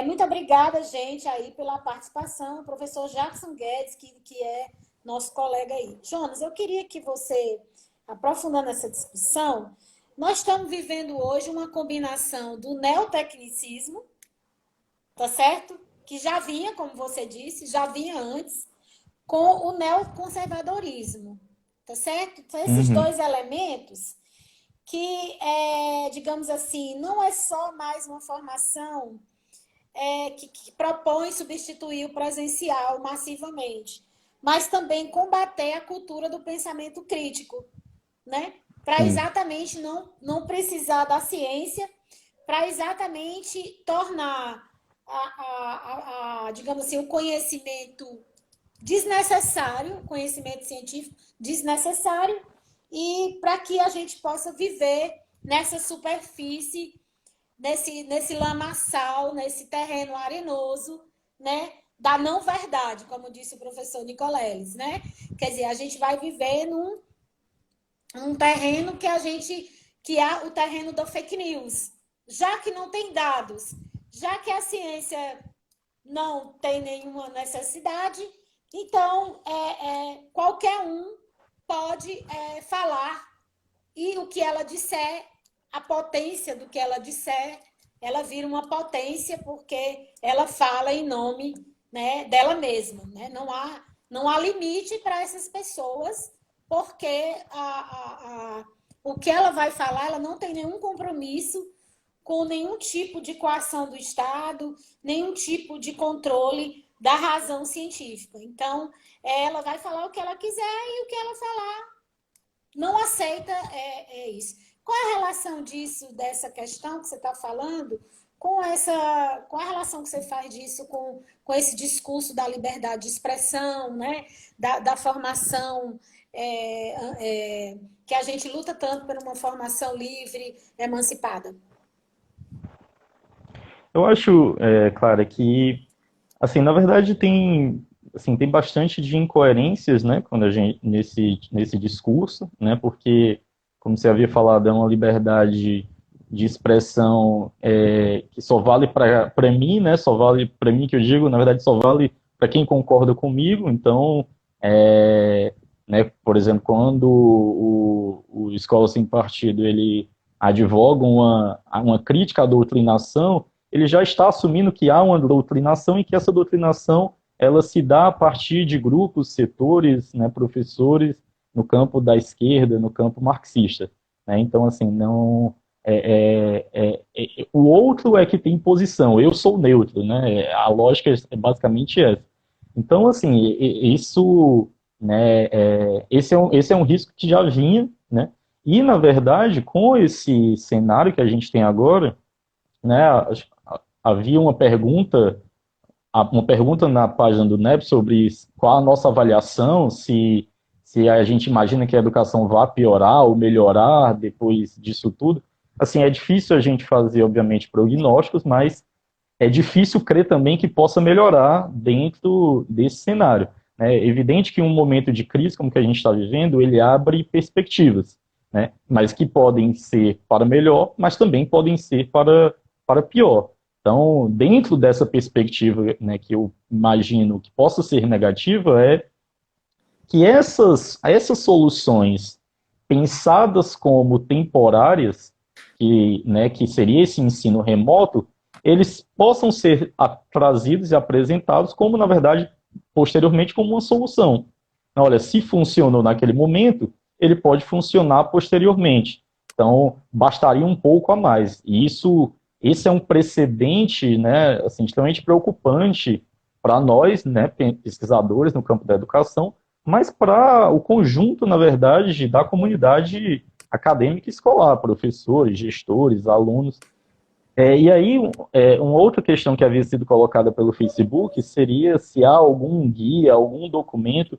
Muito obrigada, gente, aí pela participação, o professor Jackson Guedes, que é nosso colega aí. Jonas, eu queria que você, aprofundando essa discussão, nós estamos vivendo hoje uma combinação do neotecnicismo, tá certo? Que já vinha, como você disse, já vinha antes, com o neoconservadorismo, tá certo? Então, esses dois elementos que, digamos assim, não é só mais uma formação que propõe substituir o presencial massivamente, mas também combater a cultura do pensamento crítico, né? Para exatamente não precisar da ciência, para exatamente tornar, digamos assim, o conhecimento desnecessário, o conhecimento científico desnecessário, e para que a gente possa viver nessa superfície, nesse lamaçal, nesse terreno arenoso, né, da não-verdade, como disse o professor Nicoleles, né? Quer dizer, a gente vai viver num terreno que é o terreno do fake news, já que não tem dados, já que a ciência não tem nenhuma necessidade, então qualquer um pode falar, e o que ela disser, a potência do que ela disser, ela vira uma potência porque ela fala em nome, né, dela mesma, né? Não há limite para essas pessoas, porque o que ela vai falar, ela não tem nenhum compromisso com nenhum tipo de coação do Estado, nenhum tipo de controle da razão científica. Então, ela vai falar o que ela quiser e o que ela falar não aceita isso. Qual é a relação dessa questão que você está falando, com a relação que você faz disso com esse discurso da liberdade de expressão, né? da formação, que a gente luta tanto por uma formação livre, emancipada? Eu acho, Clara, que, assim, na verdade tem bastante de incoerências, né, quando a gente, nesse discurso, né, porque, como você havia falado, é uma liberdade de expressão que só vale para mim, né, só vale para mim, que eu digo, na verdade, só vale para quem concorda comigo. Então, né, por exemplo, quando o Escola Sem Partido, ele advoga uma crítica à doutrinação, ele já está assumindo que há uma doutrinação e que essa doutrinação ela se dá a partir de grupos, setores, né, professores no campo da esquerda, no campo marxista, né? Então, assim, não o outro é que tem posição, eu sou neutro, né? A lógica é basicamente essa. Então, assim, isso, né, esse é um risco que já vinha, né? E, na verdade, com esse cenário que a gente tem agora, né, havia uma pergunta na página do NEP sobre qual a nossa avaliação, se a gente imagina que a educação vá piorar ou melhorar depois disso tudo. Assim, é difícil a gente fazer, obviamente, prognósticos, mas é difícil crer também que possa melhorar dentro desse cenário. É evidente que um momento de crise como que a gente está vivendo, ele abre perspectivas, né? Mas que podem ser para melhor, mas também podem ser para pior. Então, dentro dessa perspectiva, né, que eu imagino que possa ser negativa, é que essas soluções pensadas como temporárias, que seria esse ensino remoto, eles possam ser trazidos e apresentados como, na verdade, posteriormente como uma solução. Olha, se funcionou naquele momento, ele pode funcionar posteriormente. Então, bastaria um pouco a mais. E esse é um precedente, né, assim, extremamente preocupante para nós, né, pesquisadores no campo da educação, mas para o conjunto, na verdade, da comunidade acadêmica e escolar, professores, gestores, alunos. E aí, uma outra questão que havia sido colocada pelo Facebook seria se há algum guia, algum documento,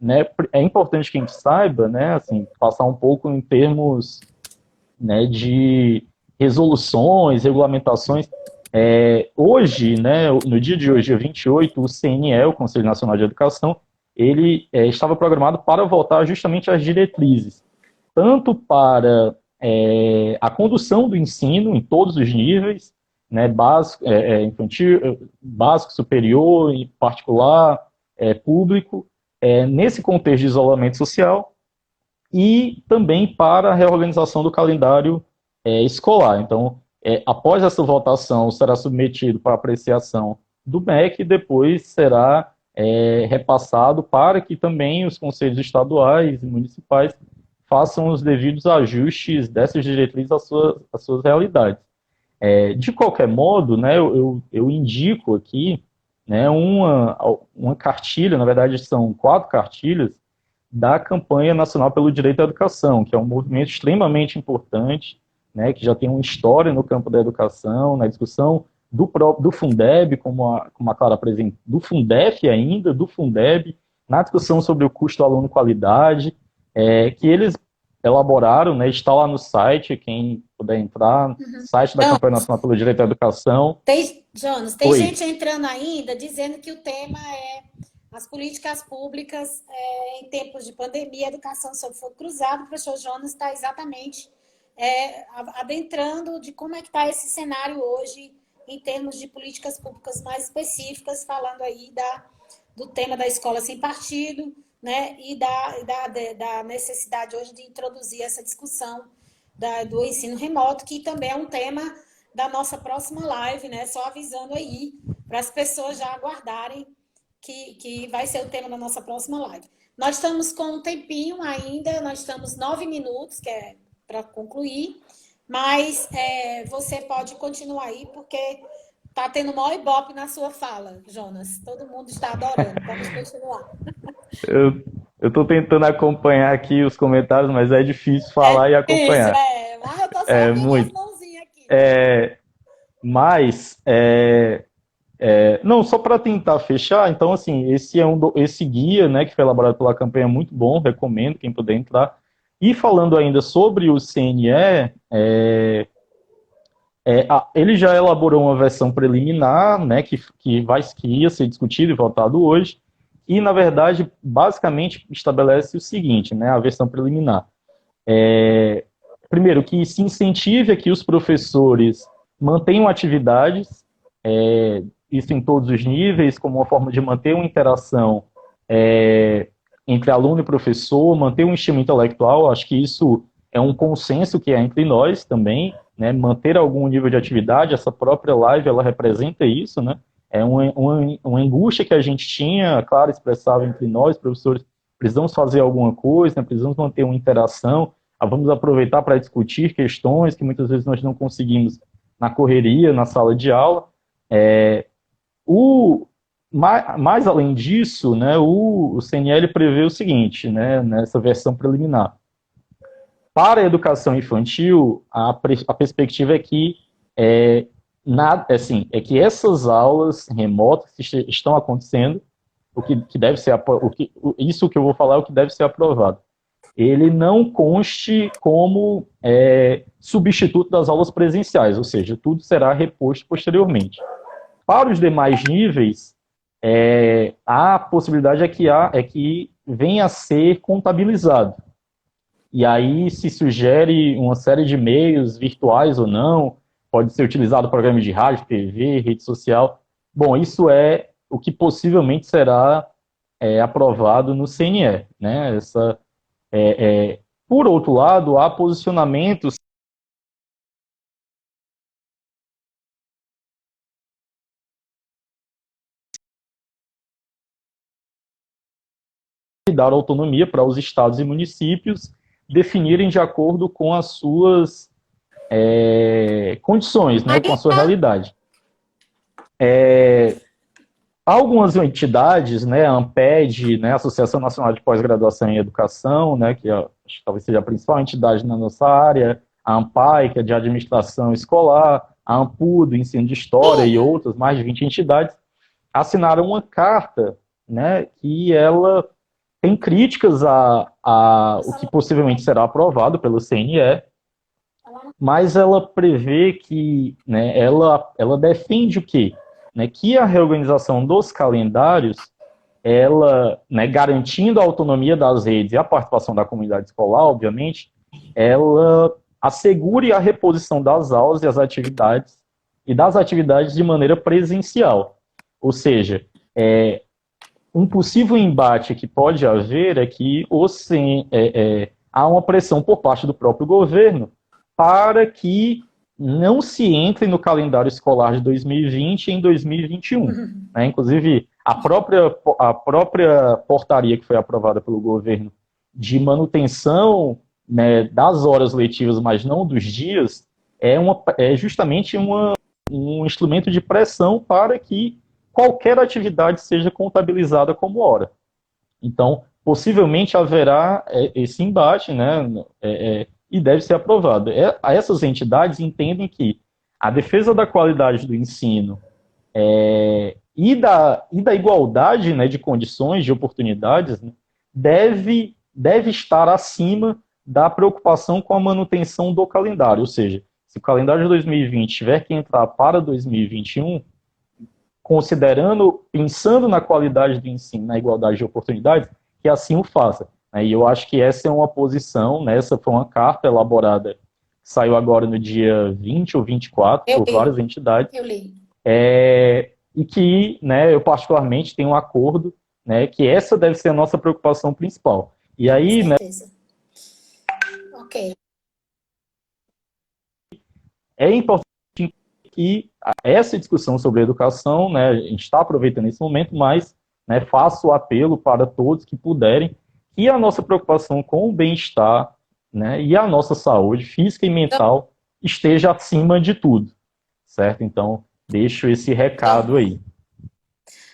né, é importante que a gente saiba, né, assim, passar um pouco em termos, né, de resoluções, regulamentações. Hoje, né, no dia de hoje, dia 28, o CNE, o Conselho Nacional de Educação, ele estava programado para votar justamente as diretrizes, tanto para a condução do ensino em todos os níveis, né, básico, infantil, básico, superior, e particular, público, nesse contexto de isolamento social, e também para a reorganização do calendário escolar. Então, após essa votação, será submetido para apreciação do MEC e depois será repassado para que também os conselhos estaduais e municipais façam os devidos ajustes dessas diretrizes às suas realidades. De qualquer modo, né, eu indico aqui, né, uma cartilha, na verdade são 4 cartilhas, da Campanha Nacional pelo Direito à Educação, que é um movimento extremamente importante, né, que já tem uma história no campo da educação, na discussão do Fundeb, como a Clara apresentou, do Fundef ainda, do Fundeb, na discussão sobre o custo aluno-qualidade, que eles elaboraram, né, está lá no site, quem puder entrar, site da Campanha Nacional pelo Direito à Educação. Jonas, tem gente entrando ainda dizendo que o tema é as políticas públicas em tempos de pandemia, educação sob fogo cruzado. O professor Jonas está exatamente adentrando de como é que está esse cenário hoje em termos de políticas públicas mais específicas, falando aí do tema da escola sem partido, né, e da necessidade hoje de introduzir essa discussão do ensino remoto, que também é um tema da nossa próxima live, né, só avisando aí para as pessoas já aguardarem que vai ser o tema da nossa próxima live. Nós estamos com um tempinho ainda, nós estamos 9 minutos, que é para concluir, mas você pode continuar aí, porque está tendo maior ibope na sua fala, Jonas. Todo mundo está adorando, pode continuar. Eu estou tentando acompanhar aqui os comentários, mas é difícil falar e acompanhar. Mas eu estou só muito. As mãozinhas aqui. Não, só para tentar fechar, então, assim, esse guia, né, que foi elaborado pela campanha é muito bom, recomendo quem puder entrar. E falando ainda sobre o CNE, ele já elaborou uma versão preliminar, né, que ia ser discutido e votado hoje, e, na verdade, basicamente estabelece o seguinte, né, a versão preliminar. Primeiro, que se incentive a que os professores mantenham atividades, isso em todos os níveis, como uma forma de manter uma interação entre aluno e professor, manter um estímulo intelectual. Acho que isso é um consenso que é entre nós também, né, manter algum nível de atividade. Essa própria live, ela representa isso, né, é uma angústia que a gente tinha, claro, expressava entre nós, professores, precisamos fazer alguma coisa, né, precisamos manter uma interação, vamos aproveitar para discutir questões que muitas vezes nós não conseguimos na correria, na sala de aula. Mais além disso, né, o CNL prevê o seguinte, né, nessa versão preliminar. para a educação infantil, a perspectiva é que assim, é que essas aulas remotas que estão acontecendo, o que deve ser isso que eu vou falar é o que deve ser aprovado. Ele não conste como substituto das aulas presenciais, ou seja, tudo será reposto posteriormente. Para os demais níveis, a possibilidade é que venha a ser contabilizado. E aí se sugere uma série de meios virtuais ou não, pode ser utilizado programa de rádio, TV, rede social. Bom, isso é o que possivelmente será aprovado no CNE, né? Por outro lado, há posicionamentos que dar autonomia para os estados e municípios definirem de acordo com as suas condições, né, com a sua realidade. Algumas entidades, né, a ANPED, né, Associação Nacional de Pós-Graduação em Educação, né, que acho que talvez seja a principal entidade na nossa área, a ANPAI, que é de Administração Escolar, a AMPU, do Ensino de História e outras, mais de 20 entidades, assinaram uma carta, né, que ela tem críticas a o que possivelmente será aprovado pelo CNE, mas ela prevê que, né, ela defende o quê? Né, que a reorganização dos calendários, ela, né, garantindo a autonomia das redes e a participação da comunidade escolar, obviamente, ela assegure a reposição das aulas e das atividades de maneira presencial. Ou seja, um possível embate que pode haver é que há uma pressão por parte do próprio governo para que não se entre no calendário escolar de 2020 em 2021. Né? Inclusive, a própria portaria que foi aprovada pelo governo de manutenção, né, das horas letivas, mas não dos dias, é justamente um instrumento de pressão para que qualquer atividade seja contabilizada como hora. Então, possivelmente haverá esse embate, né, e deve ser aprovado. Essas entidades entendem que a defesa da qualidade do ensino e da igualdade, né, de condições, de oportunidades, né, deve estar acima da preocupação com a manutenção do calendário. Ou seja, se o calendário de 2020 tiver que entrar para 2021, pensando na qualidade do ensino, na igualdade de oportunidades, que assim o faça. E eu acho que essa é uma posição, né, essa foi uma carta elaborada, que saiu agora no dia 20 ou 24, por várias entidades. Eu li. E que, né, eu particularmente tenho um acordo, né, que essa deve ser a nossa preocupação principal. E aí, né, ok. É importante que essa discussão sobre educação, né, a gente está aproveitando esse momento, mas, né, faço o apelo para todos que puderem, que a nossa preocupação com o bem-estar, né, e a nossa saúde física e mental esteja acima de tudo, certo? Então, deixo esse recado aí.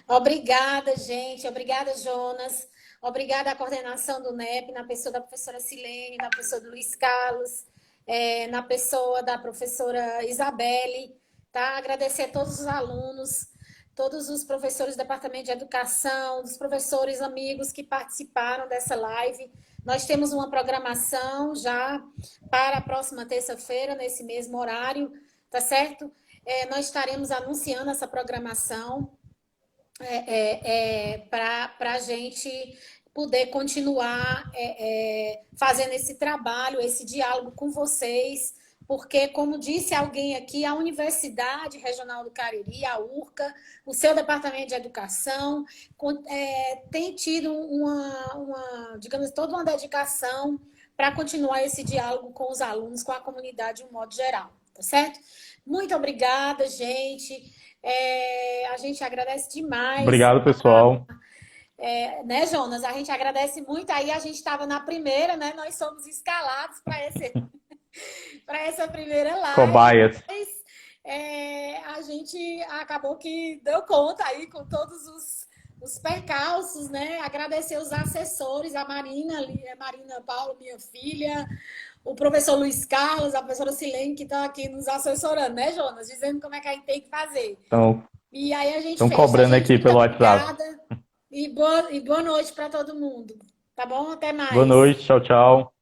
Obrigada, gente. Obrigada, Jonas. Obrigada à coordenação do NEP, na pessoa da professora Silene, na pessoa do Luiz Carlos, na pessoa da professora Isabelle, tá? Agradecer a todos os alunos, todos os professores do Departamento de Educação, dos professores amigos que participaram dessa live. Nós temos uma programação já para a próxima terça-feira, nesse mesmo horário, tá certo? Nós estaremos anunciando essa programação para a gente poder continuar fazendo esse trabalho, esse diálogo com vocês, porque, como disse alguém aqui, a Universidade Regional do Cariri, a URCA, o seu Departamento de Educação, tem tido digamos, toda uma dedicação para continuar esse diálogo com os alunos, com a comunidade de um modo geral, tá certo? Muito obrigada, gente. A gente agradece demais. Obrigado, pessoal. Né, Jonas? A gente agradece muito. Aí a gente estava na primeira, né? Nós somos escalados para essa primeira live. Cobaias. A gente acabou que deu conta aí com todos os percalços, né? Agradecer os assessores, a Marina, a Marina Paulo, minha filha, o professor Luiz Carlos, a professora Silene, que estão aqui nos assessorando, né, Jonas? Dizendo como é que a gente tem que fazer. Então, E aí a gente estão fecha. cobrando Gente, aqui muito pelo WhatsApp. obrigada e boa noite para todo mundo. Tá bom? Até Boa mais. noite, tchau, tchau.